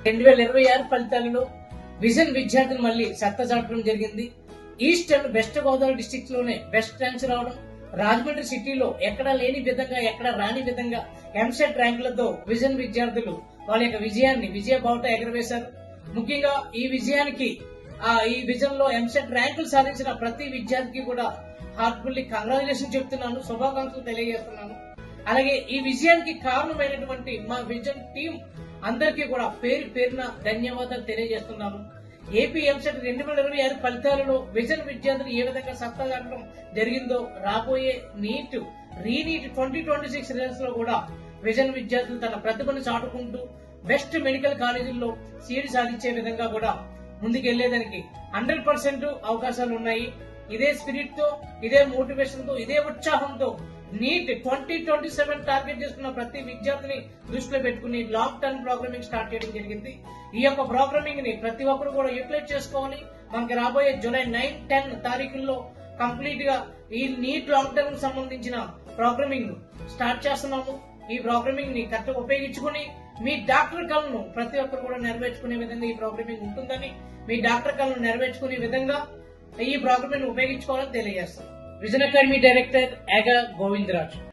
2026 ఫలితాలలో విజన్ విద్యార్థులు మళ్ళీ సత్తా చాటడం జరిగింది. East and west Godavari district లోనే బెస్ట్ ర్యాంక్స్ రావడం, రాజమండ్రి సిటీలో ఎక్కడా లేని విధంగా ఎక్కడా రాని విధంగా ఎంసెట్ ర్యాంకులతో విజన్ విద్యార్థులు వాళ్ళ యొక్క విజయ బావుట ఎగరవేశారు. ముఖ్యంగా ఈ విజయానికి ఈ విజన్ లో ఎంసెట్ ర్యాంకులు సాధించిన ప్రతి విద్యార్థికి కూడా హార్ట్ఫుల్లీ కంగ్రాచులేషన్ చెప్తున్నాను, శుభాకాంక్షలు తెలియజేస్తున్నాను. అలాగే ఈ విజయానికి కారణమైనటువంటి మా విజన్ టీం అందరికీ కూడా పేరు పేరున ధన్యవాదాలు తెలియజేస్తున్నాను. ఏపీ ఎంసెట్ 2026 ఫలితాలలో విజన్ విద్యార్థులు ఏ విధంగా సత్తా చాటడం జరిగిందో రాబోయే రీనీట్ 2026 రిజల్ట్స్ లో కూడా విజన్ విద్యార్థులు తన ప్రతిభను చాటుకుంటూ బెస్ట్ మెడికల్ కాలేజీల్లో సీట్ సాధించే విధంగా కూడా ముందుకెళ్లేదానికి 100% అవకాశాలు ఉన్నాయి. ఇదే స్పిరిట్ తో, ఇదే మోటివేషన్ తో, ఇదే ఉత్సాహంతో నీట్ 2027 టార్గెట్ చేసుకున్న ప్రతి విద్యార్థిని దృష్టిలో పెట్టుకుని లాంగ్ టర్మ్ ప్రోగ్రామింగ్ స్టార్ట్ చేయడం జరిగింది. ఈ యొక్క ప్రోగ్రామింగ్ ని ప్రతి ఒక్కరు కూడా యూటిలైజ్ చేసుకోవాలి. మనకి రాబోయే జూలై 9, 10 తారీఖుల్లో కంప్లీట్ గా ఈ నీట్ లాంగ్ టర్మ్ సంబంధించిన ప్రోగ్రామింగ్ స్టార్ట్ చేస్తున్నాము. ఈ ప్రోగ్రామింగ్ ని కరెక్ట్ ఉపయోగించుకుని మీ డాక్టర్ కళను ప్రతి ఒక్కరు కూడా నెరవేర్చుకునే విధంగా ఈ ప్రోగ్రామింగ్ ఉంటుందని, మీ డాక్టర్ కళను నెరవేర్చుకునే విధంగా ఈ ప్రోగ్రామింగ్ ఉపయోగించుకోవాలని తెలియజేస్తాం. విజన్ అకాడమీ డైరెక్టర్ ఏగా గోవిందరాజు.